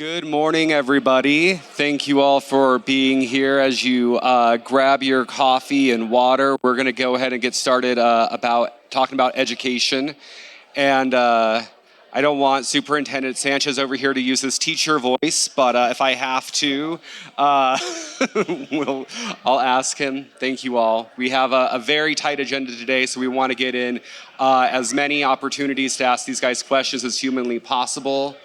Good morning, everybody. Thank you all for being here. As you grab your coffee and water, we're going to go ahead and get started talking about education. And I don't want Superintendent Sanchez over here to use his teacher voice, but if I have to, I'll ask him. Thank you all. We have a very tight agenda today, so we want to get in as many opportunities to ask these guys questions as humanly possible.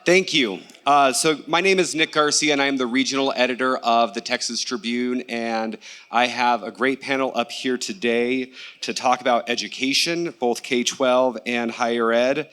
Thank you. So my name is Nic Garcia, and I am the regional editor of the Texas Tribune, and I have a great panel up here today to talk about education, both K-12 and higher ed.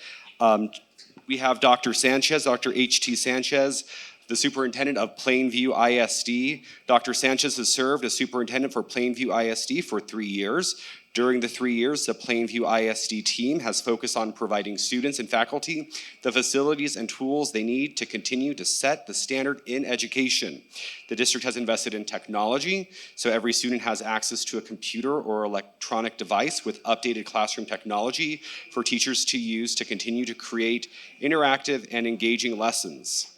We have Dr. Sanchez, Dr. H.T. Sanchez, the superintendent of Plainview ISD. Dr. Sanchez has served as superintendent for Plainview ISD for 3 years. During the 3 years, the Plainview ISD team has focused on providing students and faculty the facilities and tools they need to continue to set the standard in education. The district has invested in technology, so every student has access to a computer or electronic device with updated classroom technology for teachers to use to continue to create interactive and engaging lessons.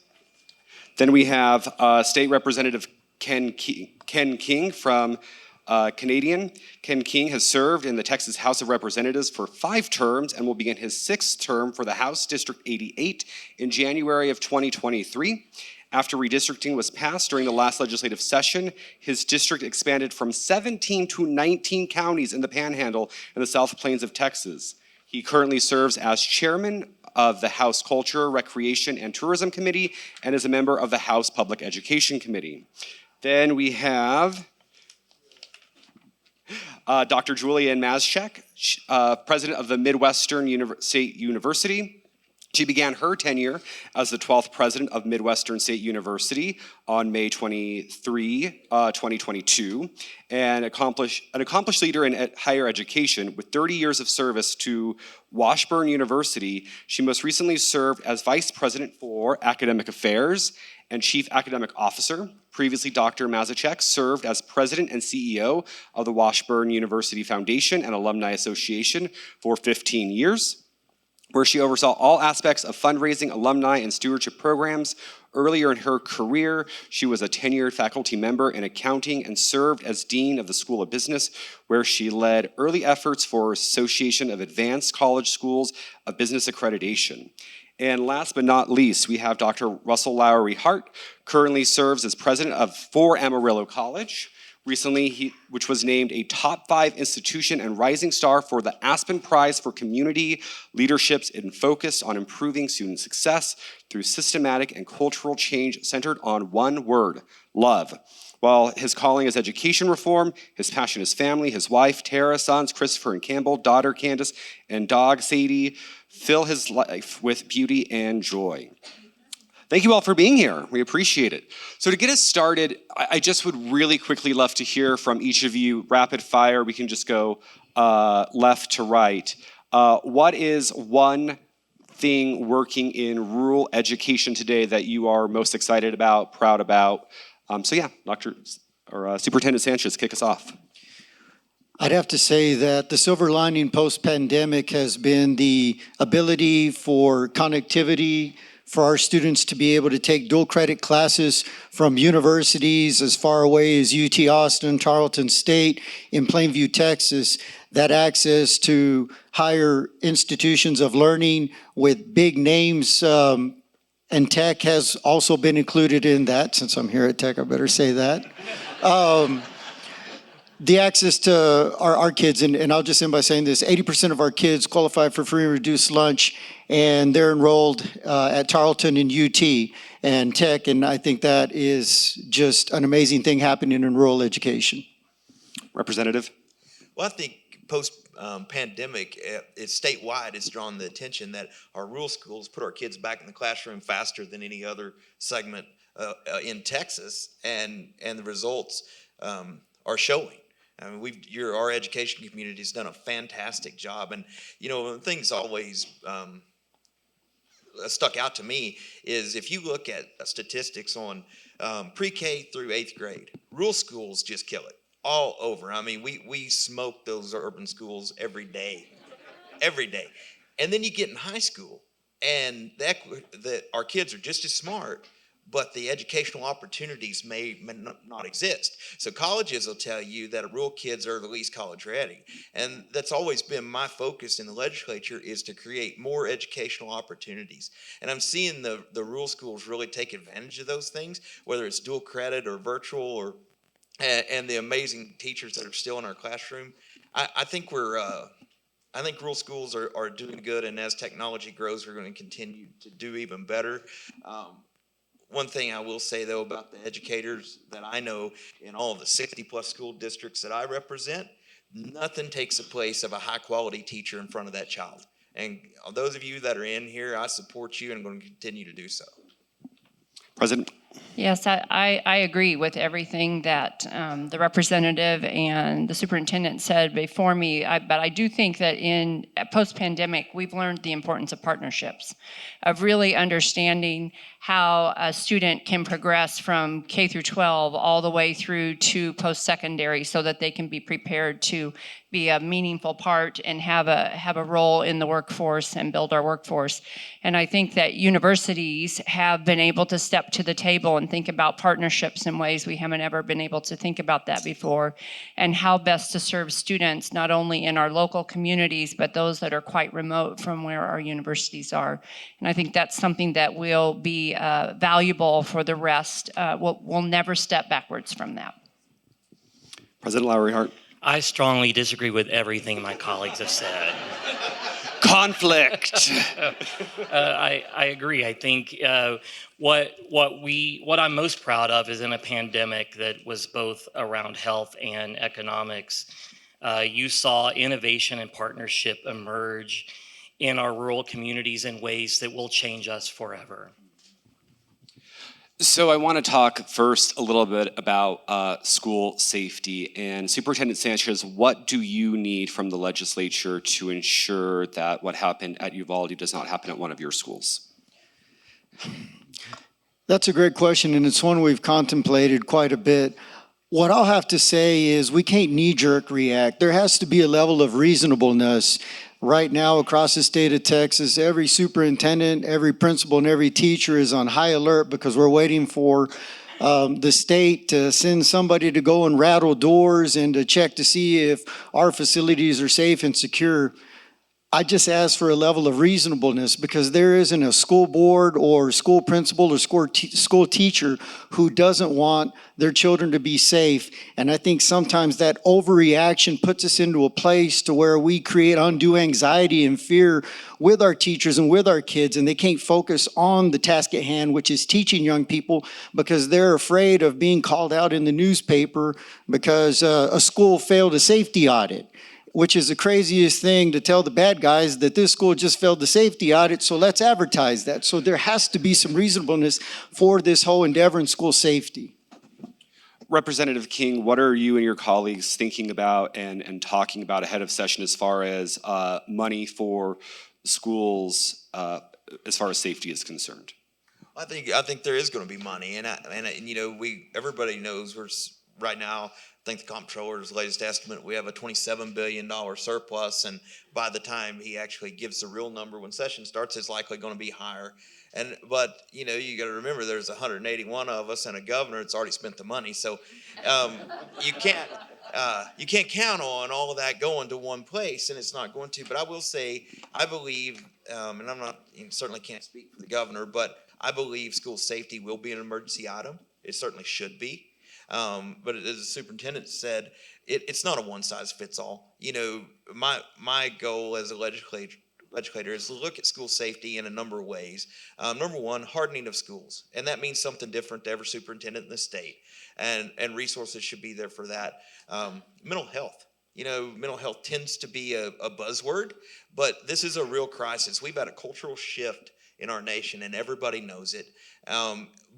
Then we have State Representative Ken King from Canadian. Ken King has served in the Texas House of Representatives for 5 terms and will begin his 6th term for the House District 88 in January of 2023. After redistricting was passed during the last legislative session, his district expanded from 17 to 19 counties in the Panhandle and the South Plains of Texas. He currently serves as chairman of the House Culture, Recreation, and Tourism Committee and is a member of the House Public Education Committee. Then we have Dr. JuliAnn Mazachek, president of the Midwestern State University. She began her tenure as the 12th president of Midwestern State University on May 23, 2022, and an accomplished leader in higher education with 30 years of service to Washburn University. She most recently served as vice president for academic affairs and chief academic officer. Previously, Dr. Mazachek served as president and CEO of the Washburn University Foundation and Alumni Association for 15 years, where she oversaw all aspects of fundraising, alumni, and stewardship programs. Earlier in her career, she was a tenured faculty member in accounting and served as dean of the School of Business, where she led early efforts for Association of Advanced College Schools of Business accreditation. And last but not least, we have Dr. Russell Lowery-Hart, currently serves as president for Amarillo College. Recently, which was named a top 5 institution and rising star for the Aspen Prize for Community Leaderships and focused on improving student success through systematic and cultural change centered on one word: love. While his calling is education reform, his passion is family. His wife, Tara, sons, Christopher and Campbell, daughter, Candace, and dog, Sadie, fill his life with beauty and joy. Thank you all for being here. We appreciate it. So to get us started, I just would really quickly love to hear from each of you, rapid fire. We can just go left to right. What is one thing working in rural education today that you are most excited about, proud about? Superintendent Sanchez, kick us off. I'd have to say that the silver lining post-pandemic has been the ability for connectivity for our students to be able to take dual credit classes from universities as far away as UT Austin, Tarleton State, in Plainview, Texas. That access to higher institutions of learning with big names, and tech has also been included in that. Since I'm here at Tech, I better say that. The access to our kids, and I'll just end by saying this, 80% of our kids qualify for free and reduced lunch, and they're enrolled at Tarleton and UT and Tech, and I think that is just an amazing thing happening in rural education. Representative? Well, I think post-pandemic, it's statewide, it's drawn the attention that our rural schools put our kids back in the classroom faster than any other segment in Texas, and the results are showing. I mean, our education community has done a fantastic job, and the things always stuck out to me is if you look at statistics on pre-K through 8th grade, rural schools just kill it all over. I mean, we smoke those urban schools every day, and then you get in high school, and that our kids are just as smart, but the educational opportunities may not exist. So colleges will tell you that rural kids are the least college ready. And that's always been my focus in the legislature, is to create more educational opportunities. And I'm seeing the rural schools really take advantage of those things, whether it's dual credit or virtual, and the amazing teachers that are still in our classroom. I think rural schools are doing good, and as technology grows, we're going to continue to do even better. One thing I will say, though, about the educators that I know in all of the 60-plus school districts that I represent, nothing takes the place of a high-quality teacher in front of that child. And those of you that are in here, I support you and I'm going to continue to do so. President? Yes, I agree with everything that the representative and the superintendent said before me, but I do think that in post-pandemic, we've learned the importance of partnerships, of really understanding how a student can progress from K through 12 all the way through to post-secondary so that they can be prepared to be a meaningful part and have a role in the workforce and build our workforce. And I think that universities have been able to step to the table and think about partnerships in ways we haven't ever been able to think about that before, and how best to serve students not only in our local communities, but those that are quite remote from where our universities are. And I think that's something that will be valuable for the rest. We'll never step backwards from that. President Lowery-Hart? I strongly disagree with everything my colleagues have said. Conflict. I agree. I think what I'm most proud of is in a pandemic that was both around health and economics, you saw innovation and partnership emerge in our rural communities in ways that will change us forever. So I want to talk first a little bit about school safety. And Superintendent Sanchez, what do you need from the legislature to ensure that what happened at Uvalde does not happen at one of your schools? That's a great question, and it's one we've contemplated quite a bit. What I'll have to say is we can't knee-jerk react. There has to be a level of reasonableness. Right now, across the state of Texas, every superintendent, every principal, and every teacher is on high alert because we're waiting for the state to send somebody to go and rattle doors and to check to see if our facilities are safe and secure. I just ask for a level of reasonableness because there isn't a school board or school principal or school teacher who doesn't want their children to be safe. And I think sometimes that overreaction puts us into a place to where we create undue anxiety and fear with our teachers and with our kids, and they can't focus on the task at hand, which is teaching young people, because they're afraid of being called out in the newspaper because a school failed a safety audit, which is the craziest thing to tell the bad guys that this school just failed the safety audit, so let's advertise that. So there has to be some reasonableness for this whole endeavor in school safety. Representative King, what are you and your colleagues thinking about and talking about ahead of session as far as money for schools as far as safety is concerned? I think there is going to be money, and you know, everybody knows we're right now. I think the comptroller's latest estimate, we have a $27 billion surplus, and by the time he actually gives the real number when session starts, it's likely going to be higher. But you know, you got to remember there's 181 of us and a governor that's already spent the money, so you can't count on all of that going to one place, and it's not going to. But I will say, I believe, and I'm not, certainly can't speak for the governor, but I believe school safety will be an emergency item. It certainly should be. But as the superintendent said, it's not a one-size-fits-all. You know, my goal as a legislator is to look at school safety in a number of ways. Number one, hardening of schools, and that means something different to every superintendent in the state, and resources should be there for that. Mental health. You know, mental health tends to be a buzzword, but this is a real crisis. We've had a cultural shift in our nation, and everybody knows it.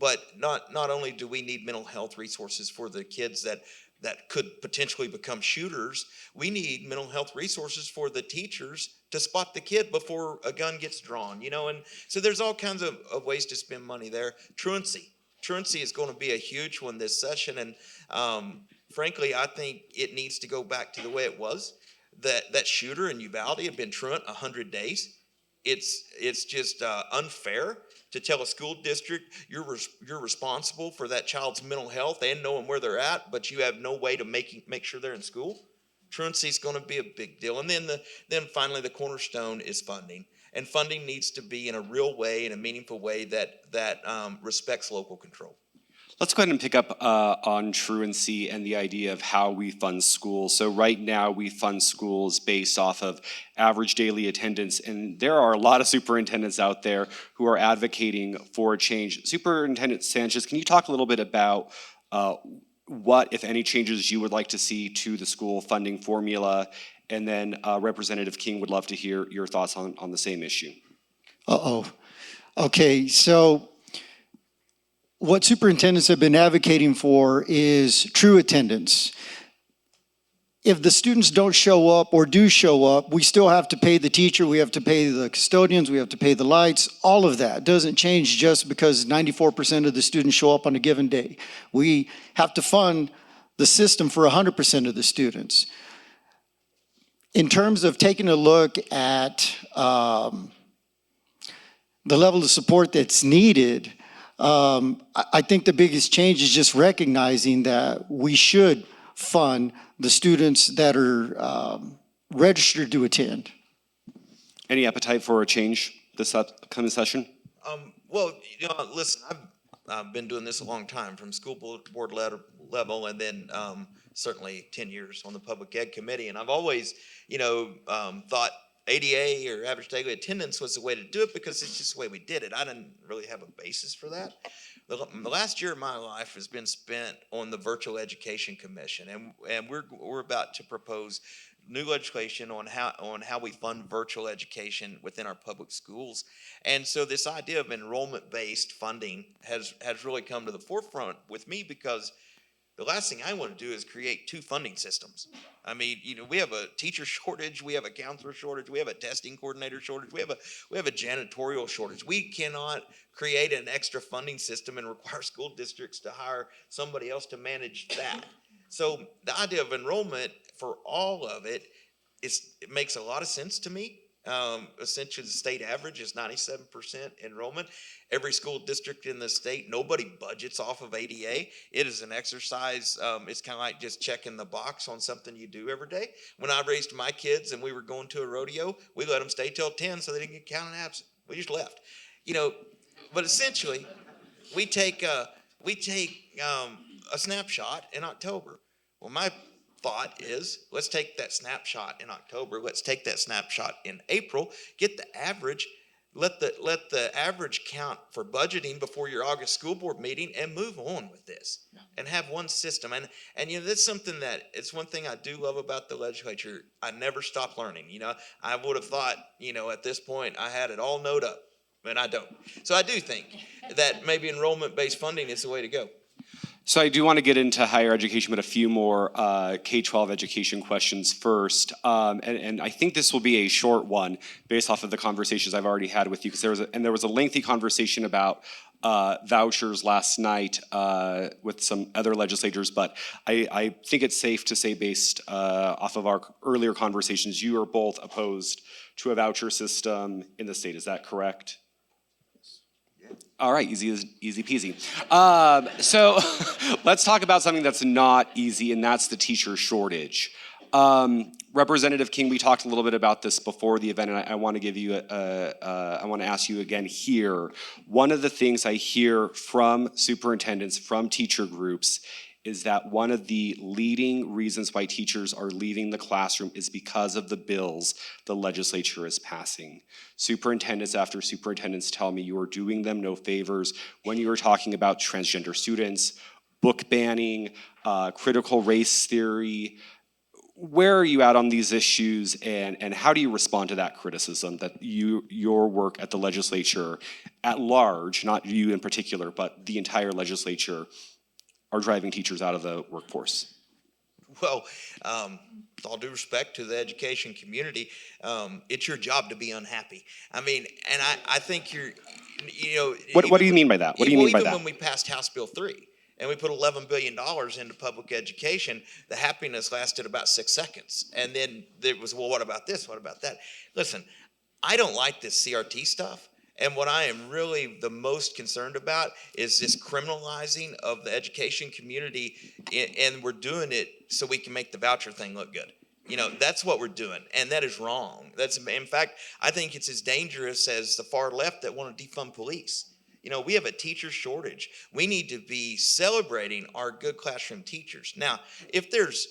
But not only do we need mental health resources for the kids that could potentially become shooters, we need mental health resources for the teachers to spot the kid before a gun gets drawn, you know, and so there's all kinds of ways to spend money there. Truancy is going to be a huge one this session, and frankly, I think it needs to go back to the way it was. That shooter in Uvalde had been truant 100 days. it's just unfair to tell a school district you're responsible for that child's mental health and knowing where they're at, but you have no way to make sure they're in school. Truancy is going to be a big deal. And then finally, the cornerstone is funding. And funding needs to be in a real way, in a meaningful way that respects local control. Let's go ahead and pick up on truancy and the idea of how we fund schools. So right now we fund schools based off of average daily attendance, and there are a lot of superintendents out there who are advocating for a change. Superintendent Sanchez, can you talk a little bit about what, if any, changes you would like to see to the school funding formula? And then Representative King would love to hear your thoughts on the same issue. Okay, so what superintendents have been advocating for is true attendance. If the students don't show up or do show up, we still have to pay the teacher, we have to pay the custodians, we have to pay the lights. All of that doesn't change just because 94% of the students show up on a given day. We have to fund the system for 100% of the students. In terms of taking a look at the level of support that's needed, I think the biggest change is just recognizing that we should fund the students that are registered to attend. Any appetite for a change this upcoming session? Well, listen, I've been doing this a long time, from school board level, and then certainly 10 years on the public ed committee. And I've always, thought ADA or average daily attendance was the way to do it because it's just the way we did it. I didn't really have a basis for that. The last year of my life has been spent on the Virtual Education Commission, and we're about to propose new legislation on how we fund virtual education within our public schools. And so this idea of enrollment-based funding has really come to the forefront with me, because the last thing I want to do is create two funding systems. I mean, we have a teacher shortage, we have a counselor shortage, we have a testing coordinator shortage, we have a janitorial shortage. We cannot create an extra funding system and require school districts to hire somebody else to manage that. So the idea of enrollment for all of it makes a lot of sense to me. Essentially, the state average is 97% enrollment. Every school district in the state, nobody budgets off of ADA. It is an exercise. It's kind of like just checking the box on something you do every day. When I raised my kids and we were going to a rodeo, we let them stay till 10 so they didn't get counted absent. We just left. But essentially, we take a snapshot in October. Well, my thought is, let's take that snapshot in October, let's take that snapshot in April, get the average, let the average count for budgeting before your August school board meeting, and move on with this and have one system. And that's something it's one thing I do love about the legislature. I never stop learning. I would have thought, at this point I had it all knowed up, but I don't. So I do think that maybe enrollment-based funding is the way to go. So I do want to get into higher education, but a few more K-12 education questions first. And I think this will be a short one based off of the conversations I've already had with you, because there was a lengthy conversation about vouchers last night with some other legislators, but I think it's safe to say, based off of our earlier conversations, you are both opposed to a voucher system in the state. Is that correct? All right, easy peasy. So let's talk about something that's not easy, and that's the teacher shortage. Representative King, we talked a little bit about this before the event, and I want to give you I want to ask you again here. One of the things I hear from superintendents, from teacher groups, is that one of the leading reasons why teachers are leaving the classroom is because of the bills the legislature is passing. Superintendents after superintendents tell me you are doing them no favors when you are talking about transgender students, book banning, critical race theory. Where are you at on these issues, and how do you respond to that criticism that your work at the legislature at large, not you in particular, but the entire legislature, are driving teachers out of the workforce? Well, with all due respect to the education community, it's your job to be unhappy. I mean, and I think What do you mean by that? What do you mean by that? Even when we passed House Bill 3 and we put $11 billion into public education, the happiness lasted about 6 seconds. And then there was, well, what about this? What about that? Listen, I don't like this CRT stuff. And what I am really the most concerned about is this criminalizing of the education community, and we're doing it so we can make the voucher thing look good. That's what we're doing, and that is wrong. In fact, I think it's as dangerous as the far left that want to defund police. We have a teacher shortage. We need to be celebrating our good classroom teachers. Now, if there's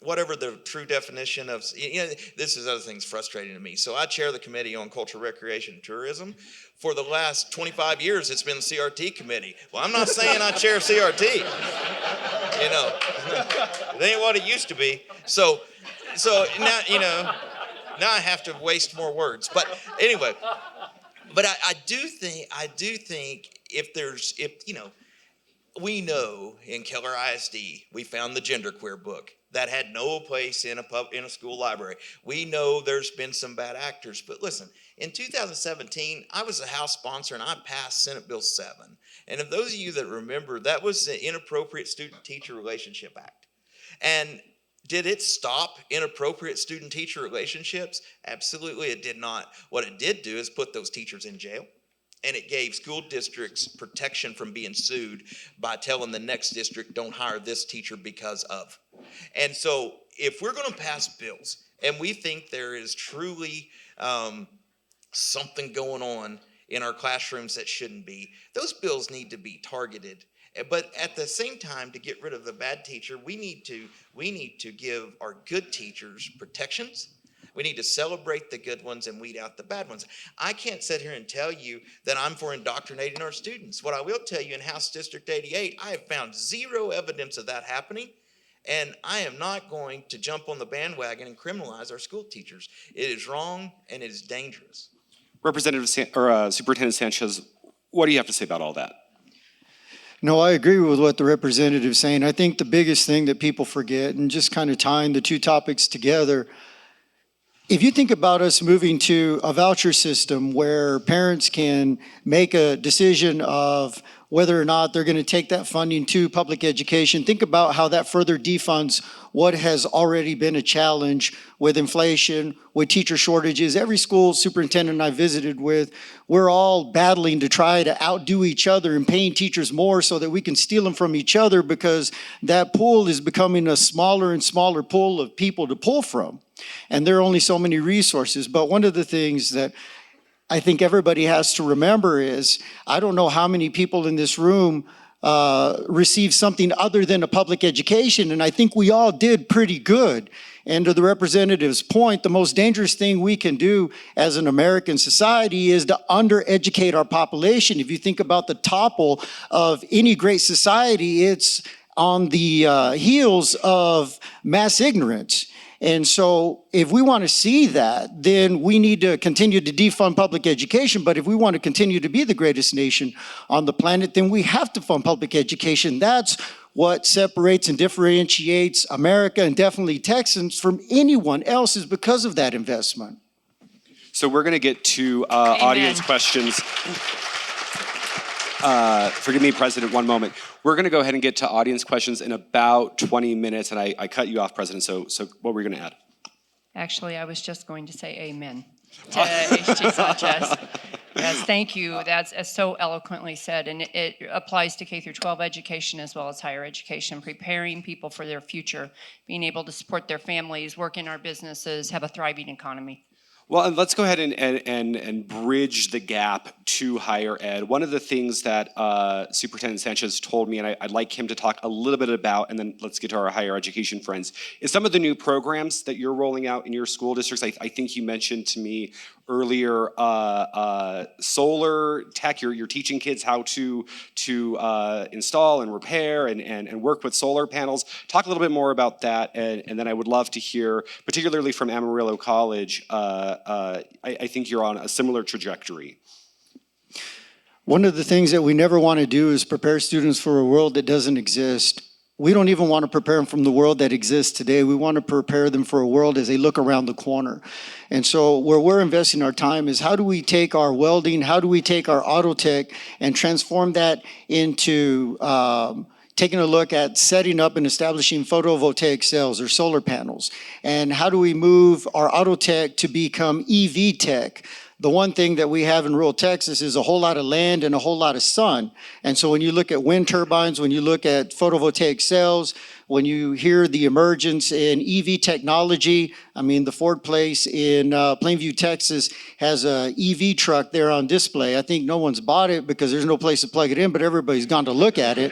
whatever the true definition of, this is other things frustrating to me. So I chair the Committee on Culture, Recreation, and Tourism. For the last 25 years, it's been the CRT committee. Well, I'm not saying I chair CRT. It ain't what it used to be. So now, now I have to waste more words. But anyway, but I do think we know in Keller ISD, we found the genderqueer book that had no place in a school library. We know there's been some bad actors, but listen, in 2017, I was a House sponsor and I passed Senate Bill 7. And if those of you that remember, that was the Inappropriate Student-Teacher Relationship Act. And did it stop inappropriate student-teacher relationships? Absolutely, it did not. What it did do is put those teachers in jail. And it gave school districts protection from being sued by telling the next district, don't hire this teacher because of. And so if we're going to pass bills and we think there is truly something going on in our classrooms that shouldn't be, those bills need to be targeted. But at the same time, to get rid of the bad teacher, we need to give our good teachers protections. We need to celebrate the good ones and weed out the bad ones. I can't sit here and tell you that I'm for indoctrinating our students. What I will tell you in House District 88, I have found zero evidence of that happening, and I am not going to jump on the bandwagon and criminalize our school teachers. It is wrong and it is dangerous. Superintendent Sanchez, what do you have to say about all that? No, I agree with what the representative is saying. I think the biggest thing that people forget, and just kind of tying the two topics together, if you think about us moving to a voucher system where parents can make a decision of whether or not they're going to take that funding to public education, think about how that further defunds what has already been a challenge with inflation, with teacher shortages. Every school superintendent I visited with, we're all battling to try to outdo each other and paying teachers more so that we can steal them from each other, because that pool is becoming a smaller and smaller pool of people to pull from. And there are only so many resources. But one of the things that I think everybody has to remember is, I don't know how many people in this room receive something other than a public education, and I think we all did pretty good. And to the representative's point, the most dangerous thing we can do as an American society is to undereducate our population. If you think about the topple of any great society, it's on the heels of mass ignorance. And so if we want to see that, then we need to continue to defund public education. But if we want to continue to be the greatest nation on the planet, then we have to fund public education. That's what separates and differentiates America, and definitely Texans, from anyone else, is because of that investment. So we're going to get to audience questions. Forgive me, President, one moment. We're going to go ahead and get to audience questions in about 20 minutes, and I cut you off, President, so what were you going to add? Actually, I was just going to say amen to H.T. Sanchez. Yes, thank you. That's so eloquently said, and it applies to K through 12 education as well as higher education, preparing people for their future, being able to support their families, work in our businesses, have a thriving economy. Well, and let's go ahead and bridge the gap to higher ed. One of the things that Superintendent Sanchez told me, and I'd like him to talk a little bit about, and then let's get to our higher education friends, is some of the new programs that you're rolling out in your school districts. I think you mentioned to me earlier solar tech. You're teaching kids how to install and repair and work with solar panels. Talk a little bit more about that, and then I would love to hear, particularly from Amarillo College, I think you're on a similar trajectory. One of the things that we never want to do is prepare students for a world that doesn't exist. We don't even want to prepare them from the world that exists today. We want to prepare them for a world as they look around the corner. And so where we're investing our time is, how do we take our welding, how do we take our auto tech and transform that into taking a look at setting up and establishing photovoltaic cells or solar panels? And how do we move our auto tech to become EV tech? the one thing that we have in rural Texas is a whole lot of land and a whole lot of sun. And so when you look at wind turbines, when you look at photovoltaic cells, when you hear the emergence in EV technology, I mean, the Ford place in Plainview, Texas has a EV truck there on display. I think no one's bought it because there's no place to plug it in, but everybody's gone to look at it.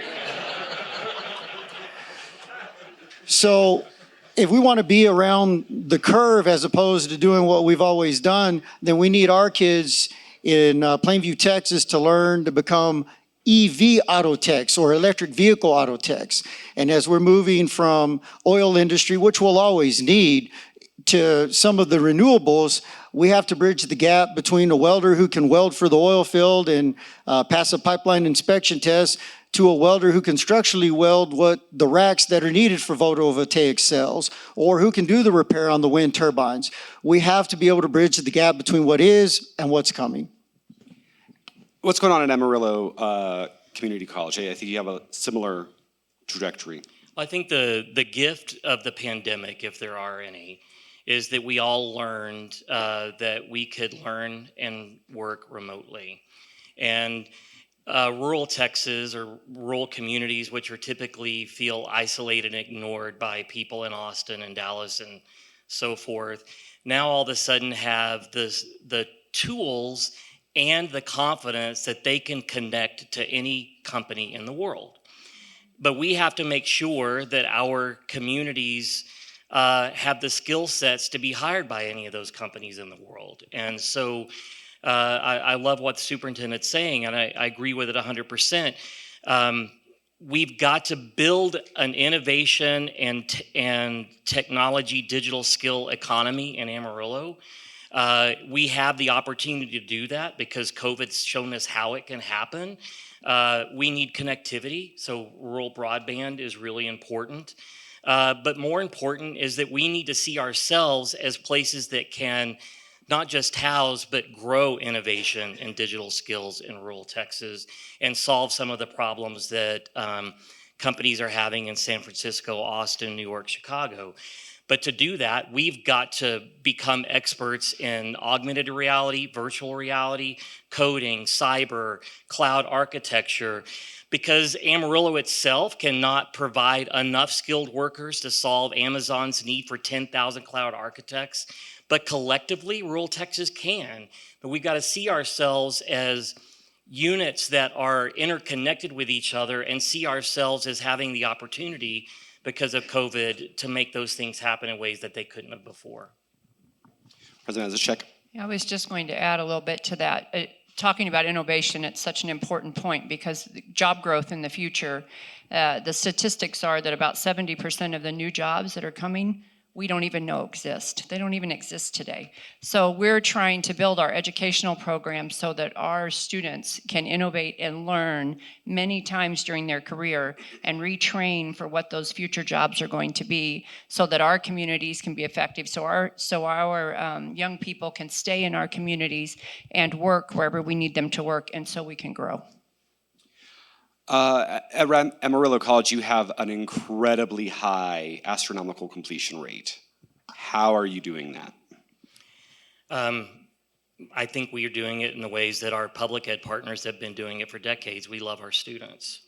So if we want to be around the curve as opposed to doing what we've always done, then we need our kids in Plainview, Texas to learn to become EV auto techs or electric vehicle auto techs. And as we're moving from oil industry, which we'll always need, to some of the renewables, we have to bridge the gap between a welder who can weld for the oil field and pass a pipeline inspection test to a welder who can structurally weld what the racks that are needed for photovoltaic cells, or who can do the repair on the wind turbines. We have to be able to bridge the gap between what is and what's coming. What's going on at Amarillo Community College? I think you have a similar trajectory. I think the gift of the pandemic, if there are any, is that we all learned that we could learn and work remotely. And rural Texas or rural communities, which are typically feel isolated and ignored by people in Austin and Dallas and so forth, now all of a sudden have the tools and the confidence that they can connect to any company in the world. But we have to make sure that our communities have the skill sets to be hired by any of those companies in the world. And so I love what the superintendent's saying, and I agree with it 100%. We've got to build an innovation and technology digital skill economy in Amarillo. We have the opportunity to do that because COVID's shown us how it can happen. We need connectivity, so rural broadband is really important. But more important is that we need to see ourselves as places that can not just house, but grow innovation and digital skills in rural Texas and solve some of the problems that companies are having in San Francisco, Austin, New York, Chicago. But to do that, we've got to become experts in augmented reality, virtual reality, coding, cyber, cloud architecture, because Amarillo itself cannot provide enough skilled workers to solve Amazon's need for 10,000 cloud architects. But collectively, rural Texas can. But we've got to see ourselves as units that are interconnected with each other and see ourselves as having the opportunity because of COVID to make those things happen in ways that they couldn't have before. President Mazachek. I was just going to add a little bit to that. Talking about innovation, it's such an important point because job growth in the future, the statistics are that about 70% of the new jobs that are coming, we don't even know exist. They don't even exist today. So we're trying to build our educational programs so that our students can innovate and learn many times during their career and retrain for what those future jobs are going to be so that our communities can be effective, so our young people can stay in our communities and work wherever we need them to work, and so we can grow. At Amarillo College, you have an incredibly high astronomical completion rate. How are you doing that? I think we are doing it in the ways that our public ed partners have been doing it for decades. We love our students.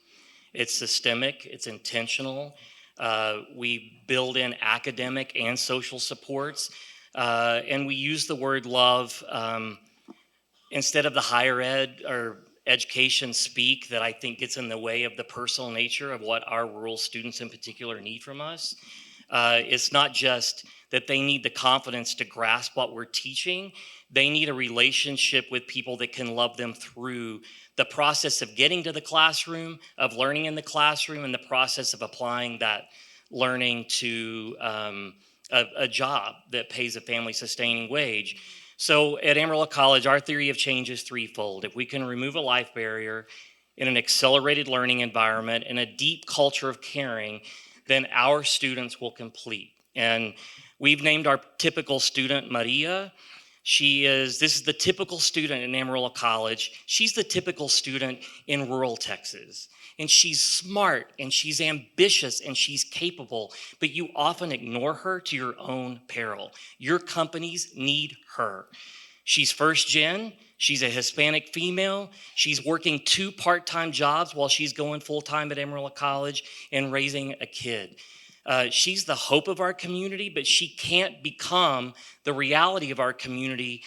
It's systemic, it's intentional. We build in academic and social supports, and we use the word love instead of the higher ed or education speak that I think gets in the way of the personal nature of what our rural students in particular need from us. It's not just that they need the confidence to grasp what we're teaching. They need a relationship with people that can love them through the process of getting to the classroom, of learning in the classroom, and the process of applying that learning to a job that pays a family-sustaining wage. So at Amarillo College, our theory of change is threefold. If we can remove a life barrier in an accelerated learning environment and a deep culture of caring, then our students will complete. And we've named our typical student Maria. This is the typical student in Amarillo College. She's the typical student in rural Texas. And she's smart, and she's ambitious, and she's capable, but you often ignore her to your own peril. Your companies need her. She's first gen. She's a Hispanic female. She's working 2 part-time jobs while she's going full-time at Amarillo College and raising a kid. She's the hope of our community, but she can't become the reality of our community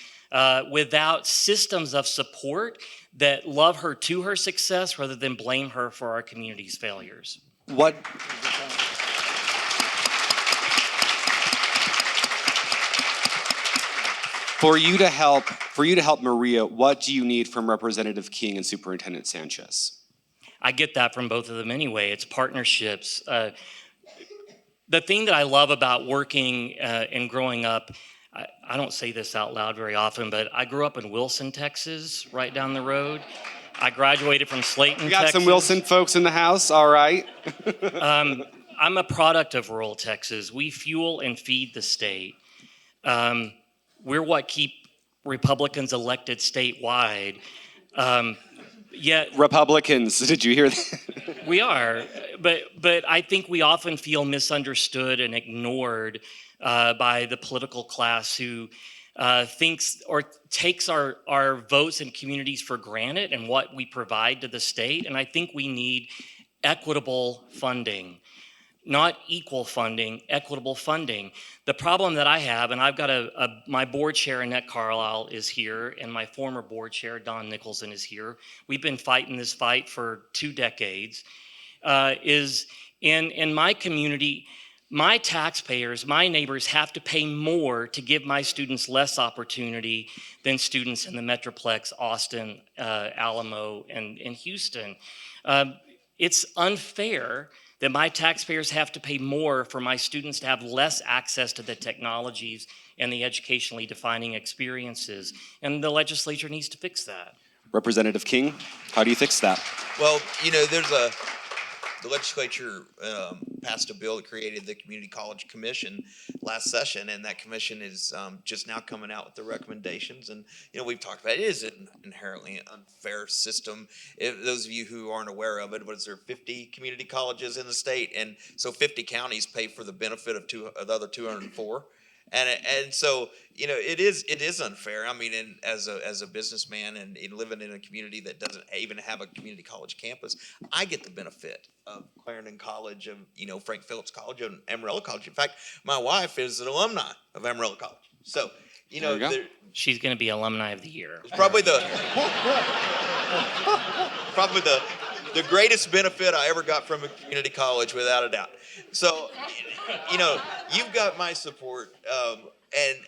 without systems of support that love her to her success rather than blame her for our community's failures. What? For you to help Maria, what do you need from Representative King and Superintendent Sanchez? I get that from both of them anyway. It's partnerships. The thing that I love about working and growing up, I don't say this out loud very often, but I grew up in Wilson, Texas, right down the road. I graduated from Slayton, We got Texas. some Wilson folks in the house, all right. I'm a product of rural Texas. We fuel and feed the state. We're what keep Republicans elected statewide. Yet Republicans, did you hear that? we are, but I think we often feel misunderstood and ignored by the political class who thinks or takes our votes and communities for granted and what we provide to the state. And I think we need equitable funding. Not equal funding, equitable funding. The problem that I have, and I've got my board chair, Annette Carlisle, is here, and my former board chair, Don Nicholson, is here. We've been fighting this fight for 2 decades, is in my community, my taxpayers, my neighbors have to pay more to give my students less opportunity than students in the Metroplex, Austin, Alamo, and Houston. It's unfair that my taxpayers have to pay more for my students to have less access to the technologies and the educationally defining experiences. And the legislature needs to fix that. Representative King, how do you fix that? Well, the legislature passed a bill that created the Community College Commission last session, and that commission is just now coming out with the recommendations. And we've talked about it is an inherently unfair system. If those of you who aren't aware of it, what is there, 50 community colleges in the state, and so 50 counties pay for the benefit of the other 204. And so it is unfair. I mean, as a businessman and living in a community that doesn't even have a community college campus, I get the benefit of Clarendon College, of Frank Phillips College, and Amarillo College. In fact, my wife is an alumni of Amarillo College. So She's going to be alumni of the year. it's probably the greatest benefit I ever got from a community college, without a doubt. So, you've got my support, and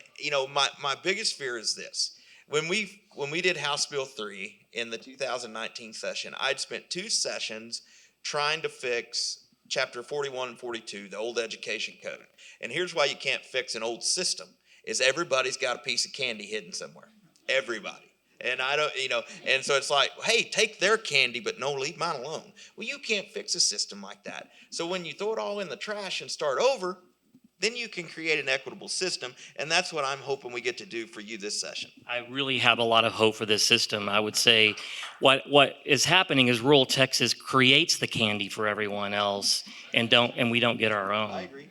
my biggest fear is this: when we did House Bill 3 in the 2019 session, I'd spent 2 sessions trying to fix Chapter 41 and 42, the old education code. And here's why you can't fix an old system: is everybody's got a piece of candy hidden somewhere. Everybody. And I don't, and so it's like, hey, take their candy, but no, leave mine alone. Well, you can't fix a system like that. So when you throw it all in the trash and start over, then you can create an equitable system. And that's what I'm hoping we get to do for you this session. I really have a lot of hope for this system. I would say what is happening is rural Texas creates the candy for everyone else and we don't get our own. I agree.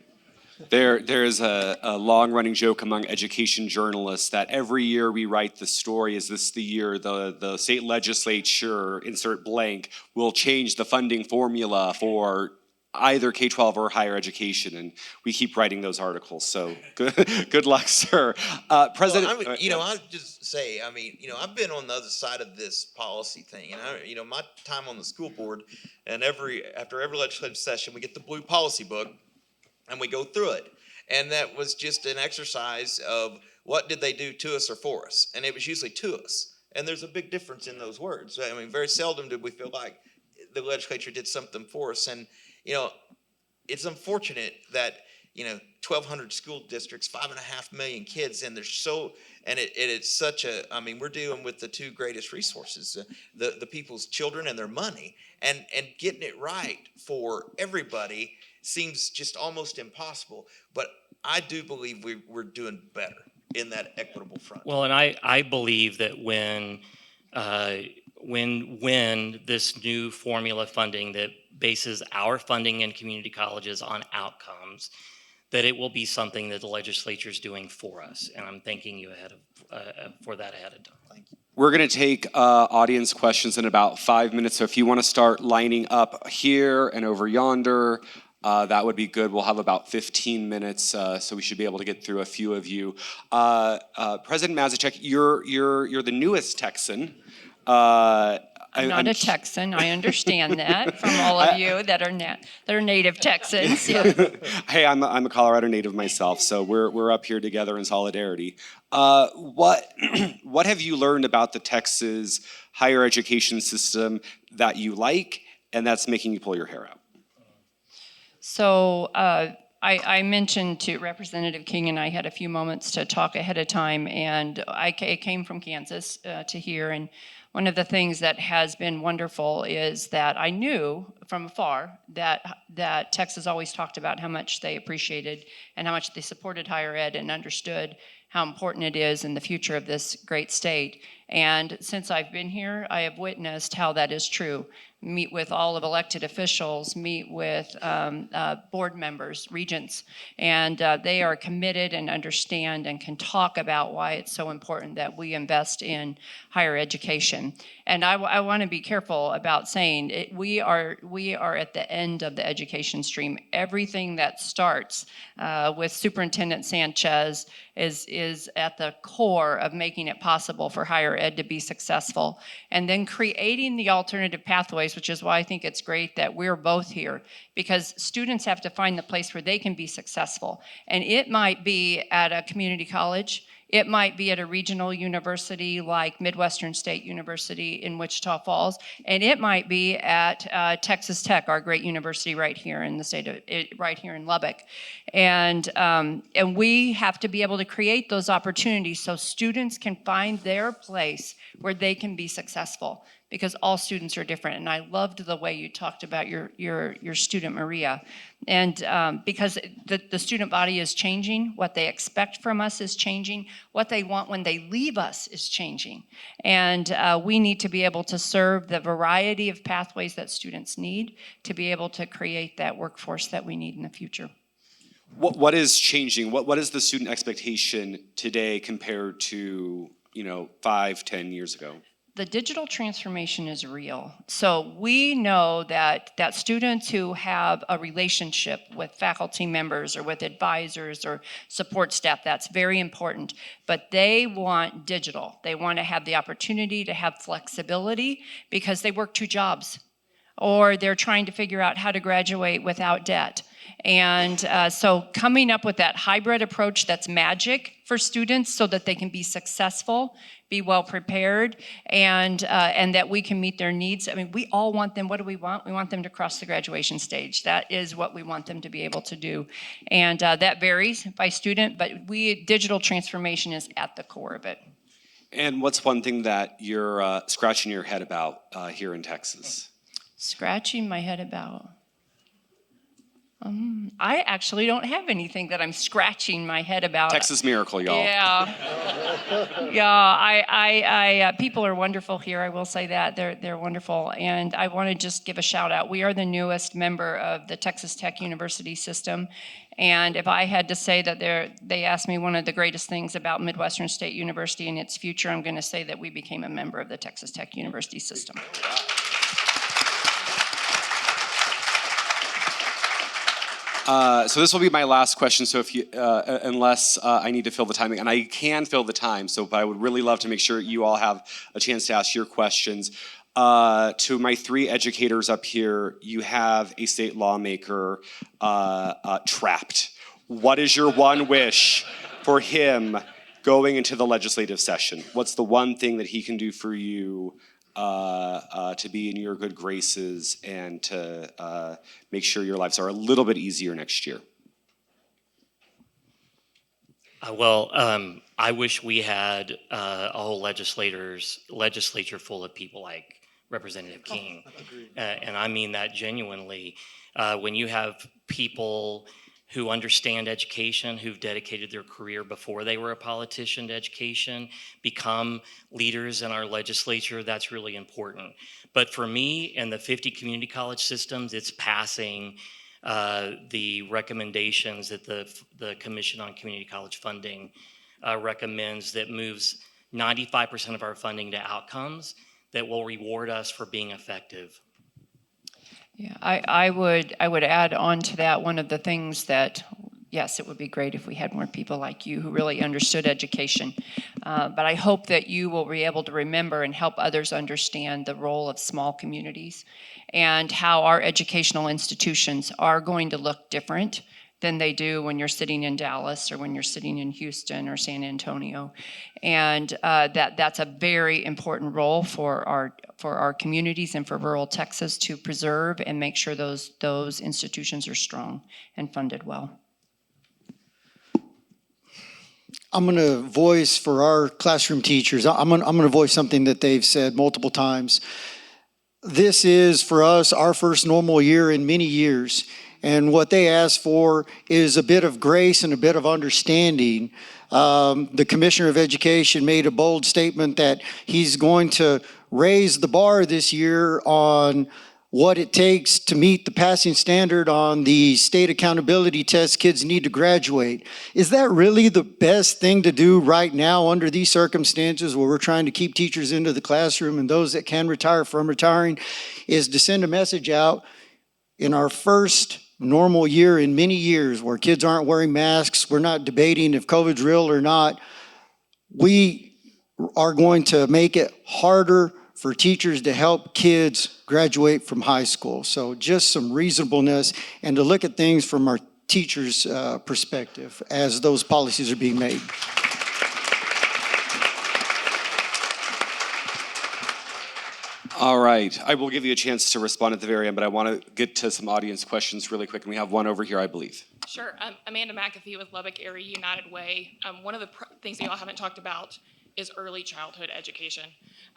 There is a long-running joke among education journalists that every year we write the story, is this the year the state legislature, insert blank, will change the funding formula for either K-12 or higher education, and we keep writing those articles. So good luck, sir. President, Well, I'll just say, I've been on the other side of this policy thing, and my time on the school board, and after every legislative session, we get the blue policy book, and we go through it. And that was just an exercise of what did they do to us or for us, and it was usually to us. And there's a big difference in those words. I mean, very seldom did we feel like the legislature did something for us. And it's unfortunate that 1,200 school districts, 5.5 million kids, and it's such a. I mean, we're dealing with the 2 greatest resources, the people's children and their money, and getting it right for everybody seems just almost impossible. But I do believe we're doing better in that equitable front. Well, and I believe that when this new formula funding that bases our funding in community colleges on outcomes, that it will be something that the legislature is doing for us. And I'm thanking you ahead of for that ahead of time. We're going to take audience questions in about 5 minutes. So if you want to start lining up here and over yonder, that would be good. We'll have about 15 minutes, so we should be able to get through a few of you. President Mazachek, you're the newest Texan. I'm not a Texan. I understand that from all of you that are native Texans. Yeah. Hey, I'm a Colorado native myself, so we're up here together in solidarity. What have you learned about the Texas higher education system that you like and that's making you pull your hair out? So I mentioned to Representative King and I had a few moments to talk ahead of time, and I came from Kansas to here, and one of the things that has been wonderful is that I knew from afar that Texas always talked about how much they appreciated and how much they supported higher ed and understood how important it is in the future of this great state. And since I've been here, I have witnessed how that is true. Meet with all of elected officials, meet with board members, regents, and they are committed and understand and can talk about why it's so important that we invest in higher education. And I want to be careful about saying it, we are at the end of the education stream. Everything that starts with Superintendent Sanchez is at the core of making it possible for higher ed to be successful, and then creating the alternative pathways, which is why I think it's great that we're both here, because students have to find the place where they can be successful. And it might be at a community college, it might be at a regional university like Midwestern State University in Wichita Falls, and it might be at Texas Tech, our great university right here in the state of, right here in Lubbock. And we have to be able to create those opportunities so students can find their place where they can be successful, because all students are different. And I loved the way you talked about your student, Maria. And because the student body is changing, what they expect from us is changing, what they want when they leave us is changing. And we need to be able to serve the variety of pathways that students need to be able to create that workforce that we need in the future. What is changing? What is the student expectation today compared to 5-10 years ago? The digital transformation is real. So we know that students who have a relationship with faculty members or with advisors or support staff, that's very important. But they want digital. They want to have the opportunity to have flexibility because they work 2 jobs, or they're trying to figure out how to graduate without debt. And so coming up with that hybrid approach that's magic for students so that they can be successful, be well prepared, and that we can meet their needs. I mean, we all want them. What do we want? We want them to cross the graduation stage. That is what we want them to be able to do. And that varies by student, but digital transformation is at the core of it. And what's one thing that you're scratching your head about here in Texas? Scratching my head about? I actually don't have anything that I'm scratching my head about. Texas miracle, y'all. Yeah. Yeah, people are wonderful here. I will say that. They're wonderful. And I want to just give a shout out. We are the newest member of the Texas Tech University system. And if I had to say that they asked me one of the greatest things about Midwestern State University and its future, I'm going to say that we became a member of the Texas Tech University system. So this will be my last question. So if you, unless I need to fill the time, and I can fill the time, but I would really love to make sure you all have a chance to ask your questions. To my 3 educators up here, you have a state lawmaker trapped. What is your one wish for him going into the legislative session? What's the one thing that he can do for you to be in your good graces and to make sure your lives are a little bit easier next year? I wish we had a whole legislature full of people like Representative King. And I mean that genuinely. When you have people who understand education, who've dedicated their career before they were a politician to education, become leaders in our legislature, that's really important. But for me and the 50 community college systems, it's passing the recommendations that the Commission on Community College Funding recommends that moves 95% of our funding to outcomes that will reward us for being effective. Yeah, I would add on to that, one of the things that, yes, it would be great if we had more people like you who really understood education. But I hope that you will be able to remember and help others understand the role of small communities and how our educational institutions are going to look different than they do when you're sitting in Dallas or when you're sitting in Houston or San Antonio. And that's a very important role for our communities and for rural Texas to preserve and make sure those institutions are strong and funded well. I'm going to voice for our classroom teachers, I'm going to voice something that they've said multiple times. This is, for us, our first normal year in many years. And what they ask for is a bit of grace and a bit of understanding. The Commissioner of Education made a bold statement that he's going to raise the bar this year on what it takes to meet the passing standard on the state accountability test kids need to graduate. Is that really the best thing to do right now under these circumstances where we're trying to keep teachers into the classroom and those that can retire from retiring, is to send a message out in our first normal year in many years where kids aren't wearing masks, we're not debating if COVID's real or not. We are going to make it harder for teachers to help kids graduate from high school. So just some reasonableness and to look at things from our teachers' perspective as those policies are being made. All right, I will give you a chance to respond at the very end, but I want to get to some audience questions really quick, and we have one over here, I believe. Sure. Amanda McAfee with Lubbock Area United Way. One of the things that y'all haven't talked about is early childhood education.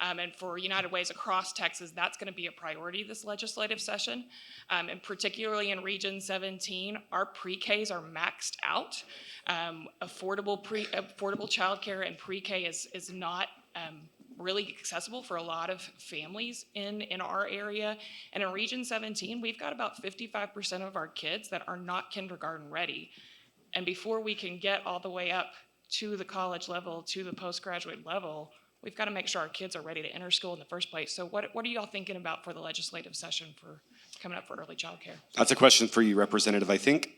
And for United Ways across Texas, that's going to be a priority this legislative session. And particularly in Region 17, our pre-Ks are maxed out. Affordable childcare and pre-K is not really accessible for a lot of families in our area. And in Region 17, we've got about 55% of our kids that are not kindergarten ready. And before we can get all the way up to the college level, to the postgraduate level, we've got to make sure our kids are ready to enter school in the first place. So what are y'all thinking about for the legislative session for coming up for early child care? That's a question for you, Representative, I think.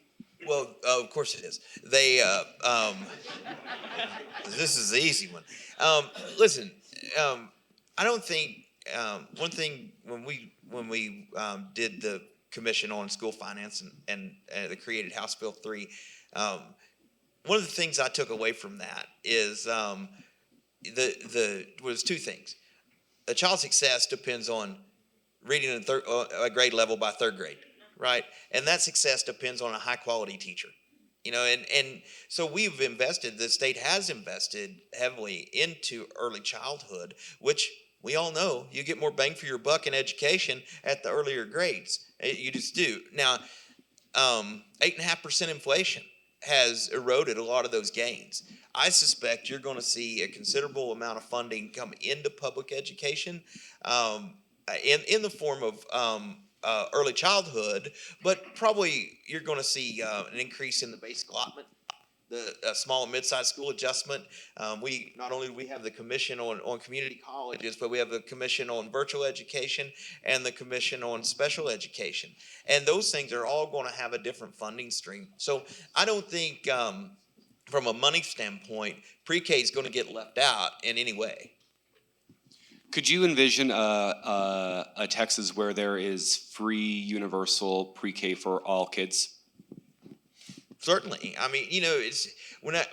Well, of course it is. This is the easy one. Listen, I don't think one thing when we did the commission on school finance and the created House Bill 3, one of the things I took away from that is was two things. A child's success depends on reading at a grade level by third grade, right? And that success depends on a high quality teacher. And so the state has invested heavily into early childhood, which we all know you get more bang for your buck in education at the earlier grades. You just do. Now, 8.5% inflation has eroded a lot of those gains. I suspect you're going to see a considerable amount of funding come into public education in the form of early childhood, but probably you're going to see an increase in the basic allotment, the small and mid-sized school adjustment. We not only do we have the commission on community colleges, but we have the commission on virtual education and the commission on special education. And those things are all going to have a different funding stream. So I don't think from a money standpoint, pre-K is going to get left out in any way. Could you envision a Texas where there is free universal pre-K for all kids? Certainly. I mean, it's when I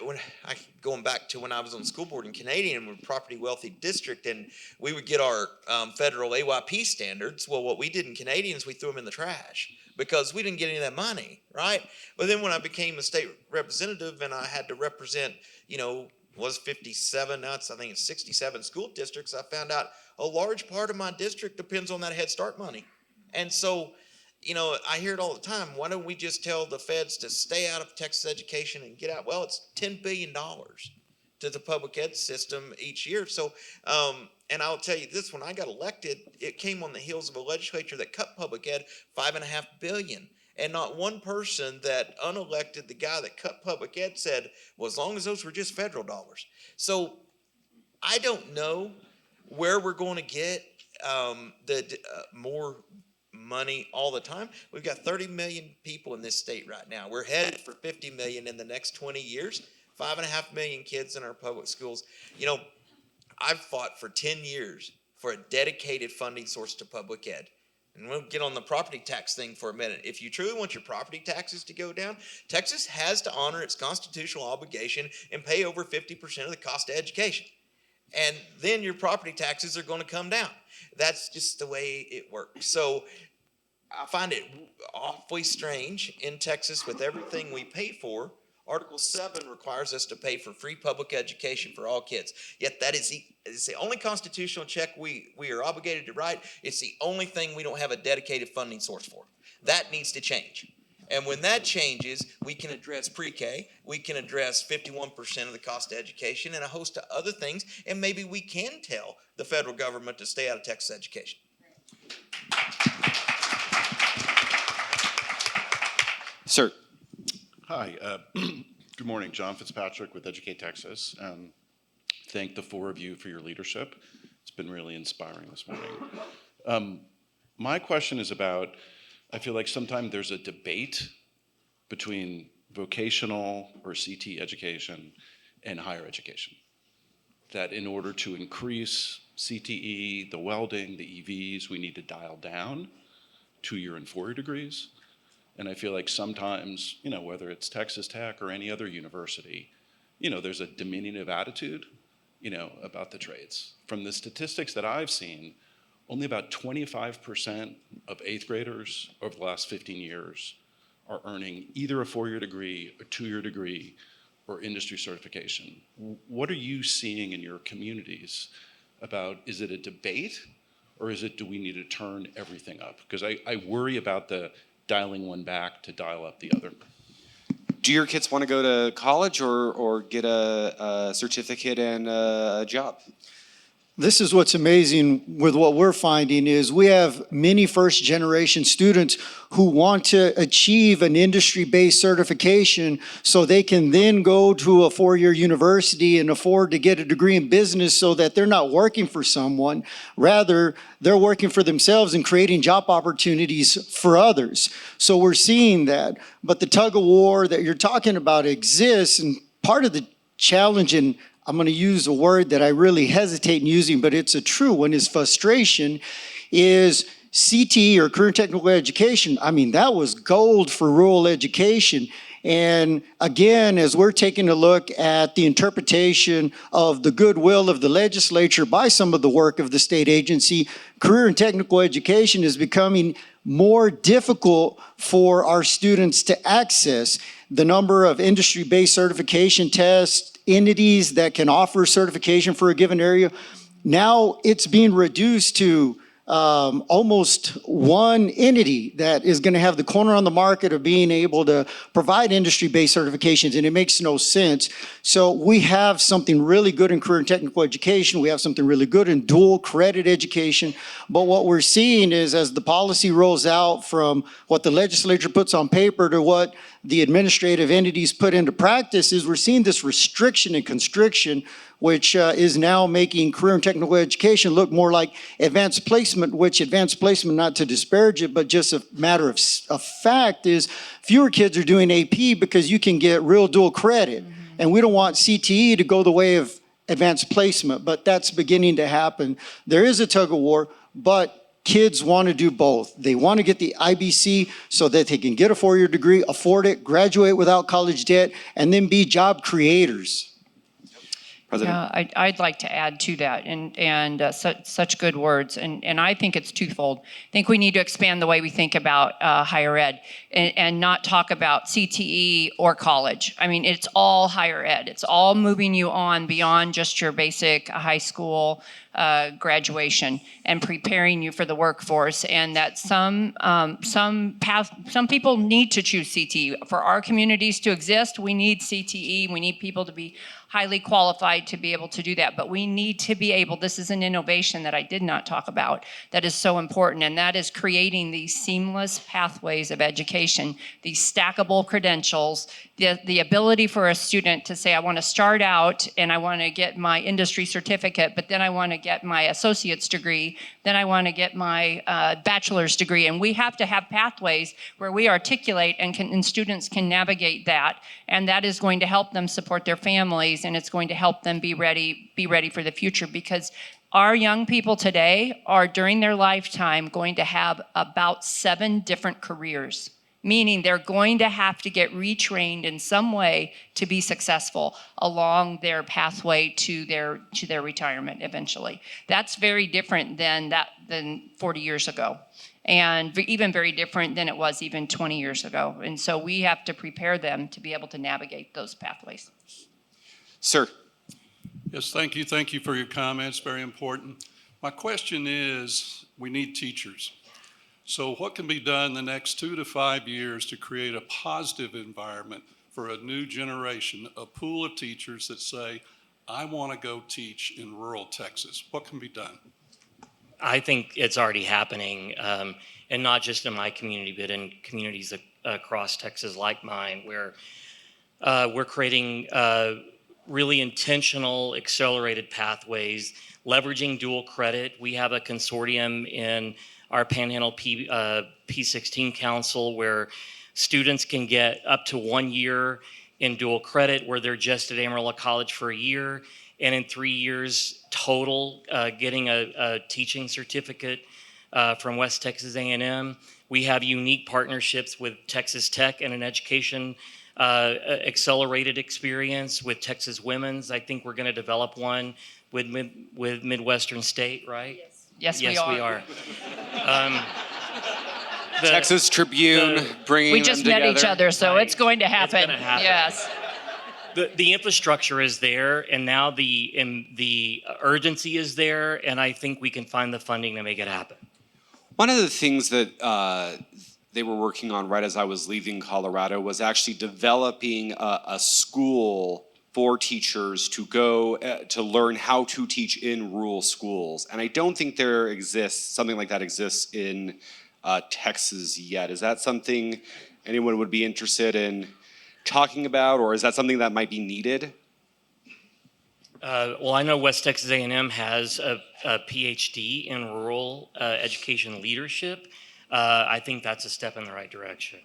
going back to when I was on the school board in Canadian, we're a property wealthy district, and we would get our federal AYP standards. Well, what we did in Canadian is we threw them in the trash because we didn't get any of that money, right? But then when I became a state representative and I had to represent, was 57, now I think it's 67 school districts, I found out a large part of my district depends on that Head Start money. And so, I hear it all the time. Why don't we just tell the feds to stay out of Texas education and get out? Well, it's $10 billion to the public ed system each year. So, and I'll tell you this, when I got elected, it came on the heels of a legislature that cut public ed $5.5 billion. And not one person that unelected, the guy that cut public ed, said, well, as long as those were just federal dollars. So I don't know where we're going to get more money all the time. We've got 30 million people in this state right now. We're headed for 50 million in the next 20 years. 5.5 million kids in our public schools. You know, I've fought for 10 years for a dedicated funding source to public ed. And we'll get on the property tax thing for a minute. If you truly want your property taxes to go down, Texas has to honor its constitutional obligation and pay over 50% of the cost of education. And then your property taxes are going to come down. That's just the way it works. So I find it awfully strange in Texas with everything we pay for. Article 7 requires us to pay for free public education for all kids. Yet that is the only constitutional check we are obligated to write. It's the only thing we don't have a dedicated funding source for. That needs to change. And when that changes, we can address pre-K, we can address 51% of the cost of education and a host of other things, and maybe we can tell the federal government to stay out of Texas education. Sir. Hi, good morning. John Fitzpatrick with Educate Texas. Thank the four of you for your leadership. It's been really inspiring this morning. My question is about, I feel like sometimes there's a debate between vocational or CT education and higher education. That in order to increase CTE, the welding, the EVs, we need to dial down 2-year and 4-year degrees. And I feel like sometimes, you know, whether it's Texas Tech or any other university, you know, there's a diminutive attitude, you know, about the trades. From the statistics that I've seen, only about 25% of 8th graders over the last 15 years are earning either a 4-year degree, a 2-year degree, or industry certification. What are you seeing in your communities about, is it a debate, or is it, do we need to turn everything up? Because I worry about the dialing one back to dial up the other. Do your kids want to go to college or get a certificate and a job? This is what's amazing with what we're finding is we have many first generation students who want to achieve an industry-based certification so they can then go to a 4-year university and afford to get a degree in business so that they're not working for someone. Rather, they're working for themselves and creating job opportunities for others. So we're seeing that. But the tug of war that you're talking about exists, and part of the challenge, and I'm going to use a word that I really hesitate in using, but it's a true one, is frustration, is CTE or career technical education. I mean, that was gold for rural education. And again, as we're taking a look at the interpretation of the goodwill of the legislature by some of the work of the state agency, career and technical education is becoming more difficult for our students to access. The number of industry-based certification tests, entities that can offer certification for a given area, now it's being reduced to almost one entity that is going to have the corner on the market of being able to provide industry-based certifications, and it makes no sense. So we have something really good in career and technical education. We have something really good in dual credit education. But what we're seeing is as the policy rolls out from what the legislature puts on paper to what the administrative entities put into practice, is we're seeing this restriction and constriction, which is now making career and technical education look more like advanced placement, which advanced placement, not to disparage it, but just a matter of fact, is fewer kids are doing AP because you can get real dual credit. Mm-hmm. And we don't want CTE to go the way of advanced placement, but that's beginning to happen. There is a tug of war, but kids want to do both. They want to get the IBC so that they can get a 4-year degree, afford it, graduate without college debt, and then be job creators. President? Yeah, I'd like to add to that, and such good words, and I think it's twofold. I think we need to expand the way we think about higher ed, and not talk about CTE or college. I mean, it's all higher ed. It's all moving you on beyond just your basic high school graduation and preparing you for the workforce, and that some people need to choose CTE. For our communities to exist, we need CTE. We need people to be highly qualified to be able to do that. But we need to be able, this is an innovation that I did not talk about that is so important, and that is creating these seamless pathways of education, these stackable credentials, the ability for a student to say, I want to start out and I want to get my industry certificate, but then I want to get my associate's degree, then I want to get my bachelor's degree. And we have to have pathways where we articulate and students can navigate that. And that is going to help them support their families, and it's going to help them be ready for the future, because our young people today are, during their lifetime, going to have about 7 different careers, meaning they're going to have to get retrained in some way to be successful along their pathway to their retirement eventually. That's very different than 40 years ago, and even very different than it was even 20 years ago. And so we have to prepare them to be able to navigate those pathways. Sir. Yes, thank you. Thank you for your comments. Very important. My question is, we need teachers. So what can be done in the next 2 to 5 years to create a positive environment for a new generation, a pool of teachers that say, I want to go teach in rural Texas? What can be done? I think it's already happening, and not just in my community, but in communities across Texas like mine, where we're creating really intentional accelerated pathways, leveraging dual credit. We have a consortium in our Panhandle P16 Council where students can get up to 1 year in dual credit, where they're just at Amarillo College for a year, and in 3 years total getting a teaching certificate from West Texas A&M. We have unique partnerships with Texas Tech and an education accelerated experience with Texas Women's. I think we're going to develop one with Midwestern State, right? Yes, yes, we are. Texas Tribune bringing We just them met together. each other, so Right. it's going to happen. It's gonna happen. Yes. The infrastructure is there, and now the urgency is there, and I think we can find the funding to make it happen. One of the things that they were working on right as I was leaving Colorado was actually developing a school for teachers to go to learn how to teach in rural schools. And I don't think there exists, something like that exists in Texas yet. Is that something anyone would be interested in talking about, or is that something that might be needed? Well, I know West Texas A&M has a PhD in rural education leadership. I think that's a step in the right direction.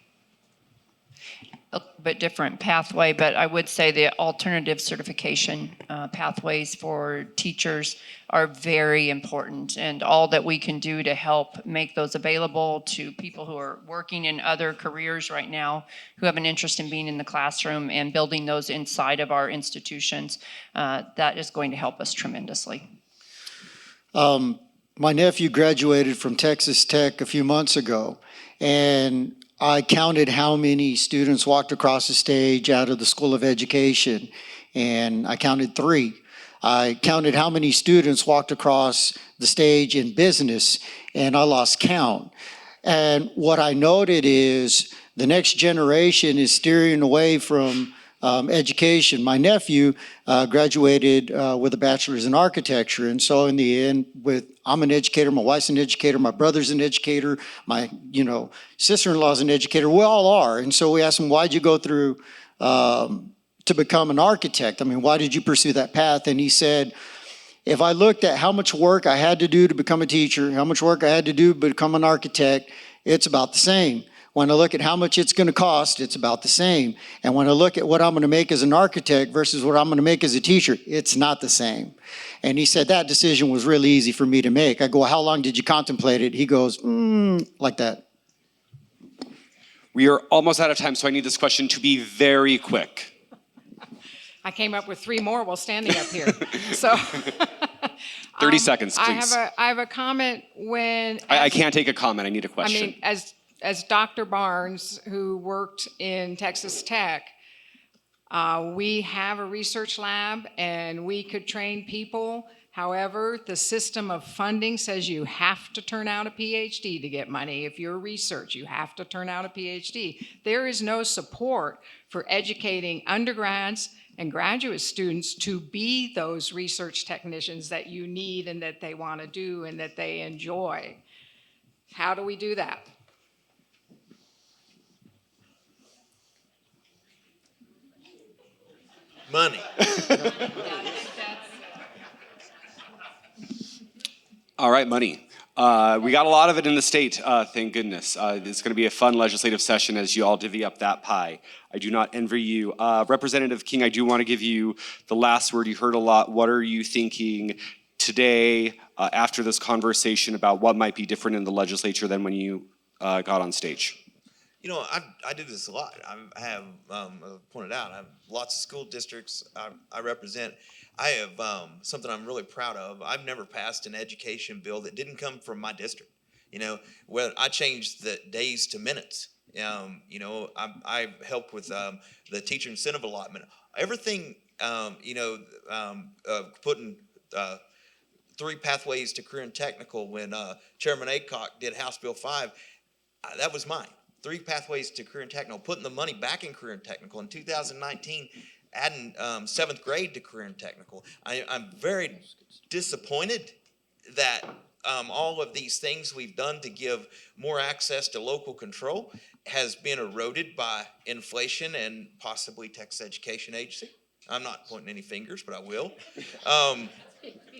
A bit different pathway, but I would say the alternative certification pathways for teachers are very important, and all that we can do to help make those available to people who are working in other careers right now, who have an interest in being in the classroom and building those inside of our institutions, that is going to help us tremendously. My nephew graduated from Texas Tech a few months ago, and I counted how many students walked across the stage out of the School of Education, and I counted 3. I counted how many students walked across the stage in business, and I lost count. And what I noted is the next generation is steering away from education. My nephew graduated with a bachelor's in architecture, and so in the end, I'm an educator, my wife's an educator, my brother's an educator, my sister-in-law's an educator. We all are, and so we asked him, "Why'd you go through to become an architect? I mean, why did you pursue that path?" And he said, "If I looked at how much work I had to do to become a teacher, how much work I had to do to become an architect, it's about the same. When I look at how much it's going to cost, it's about the same. And when I look at what I'm going to make as an architect versus what I'm going to make as a teacher, it's not the same." And he said that decision was really easy for me to make. I go, "How long did you contemplate it?" He goes, like that. We are almost out of time, so I need this question to be very quick. I came up with 3 more while standing up here. So 30 seconds, please. I have a comment when I can't take a comment. I need a question. as Dr. Barnes, who worked in Texas Tech, we have a research lab, and we could train people However, the system of funding says you have to turn out a PhD to get money. If you're research, you have to turn out a PhD. There is no support for educating undergrads and graduate students to be those research technicians that you need and that they want to do and that they enjoy. How do we do that? Money. All right, money. We got a lot of it in the state, thank goodness. It's going to be a fun legislative session as you all divvy up that pie. I do not envy you. Representative King, I do want to give you the last word. You heard a lot. What are you thinking today after this conversation about what might be different in the legislature than when you got on stage? You know, I do this a lot. I have pointed out, I have lots of school districts I represent. I have something I'm really proud of. I've never passed an education bill that didn't come from my district. You know, well, I changed the days to minutes. You know, I helped with the teacher incentive allotment. Everything, putting 3 pathways to career and technical when Chairman Aycock did House Bill 5, that was mine. 3 pathways to career and technical, putting the money back in career and technical. In 2019, adding 7th grade to career and technical. I'm very disappointed that all of these things we've done to give more access to local control has been eroded by inflation and possibly Texas Education Agency. I'm not pointing any fingers, but I will.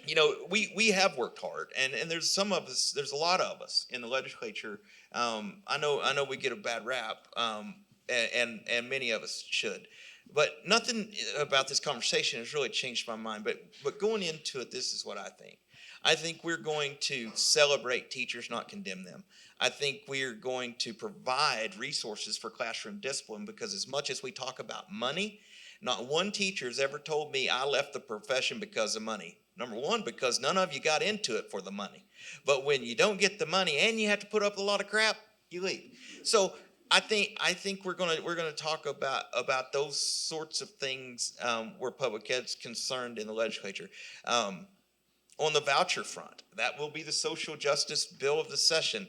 You know, we have worked hard, and there's some of us, there's a lot of us in the legislature. I know we get a bad rap, and many of us should. But nothing about this conversation has really changed my mind. But going into it, this is what I think. I think we're going to celebrate teachers, not condemn them. I think we're going to provide resources for classroom discipline, because as much as we talk about money, not one teacher has ever told me I left the profession because of money. Number one, because none of you got into it for the money. But when you don't get the money and you have to put up a lot of crap, you leave. So I think we're gonna talk about those sorts of things where public ed's concerned in the legislature. On the voucher front, that will be the social justice bill of the session.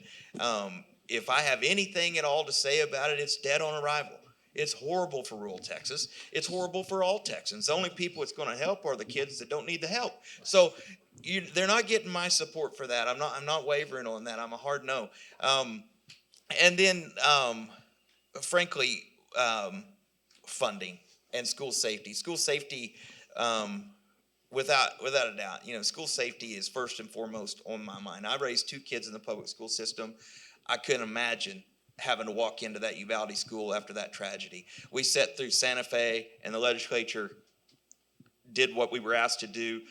If I have anything at all to say about it, it's dead on arrival. It's horrible for rural Texas. It's horrible for all Texans. The only people it's going to help are the kids that don't need the help. So they're not getting my support for that. I'm not wavering on that. I'm a hard no. And then, frankly, funding and school safety. School safety, without a doubt, you know, school safety is first and foremost on my mind. I raised 2 kids in the public school system. I couldn't imagine having to walk into that Uvalde school after that tragedy. We sat through Santa Fe, and the legislature did what we were asked to do.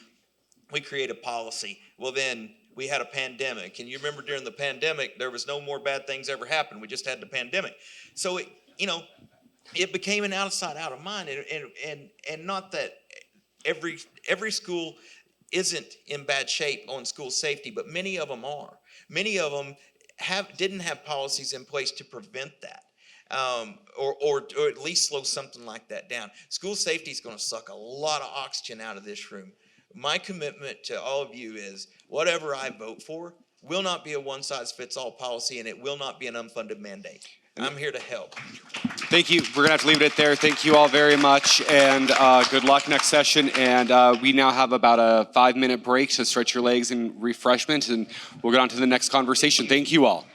We created policy. Well, then we had a pandemic, and you remember during the pandemic, there was no more bad things ever happened. We just had the pandemic. So it became an out of sight, out of mind, and not that every school isn't in bad shape on school safety, but many of them are. Many of them didn't have policies in place to prevent that, or at least slow something like that down. School safety is going to suck a lot of oxygen out of this room. My commitment to all of you is whatever I vote for will not be a one-size-fits-all policy, and it will not be an unfunded mandate. I'm here to help. Thank you. We're going to have to leave it there. Thank you all very much, and good luck next session. And we now have about a 5-minute break to stretch your legs and refreshment, and we'll get on to the next conversation. Thank you all.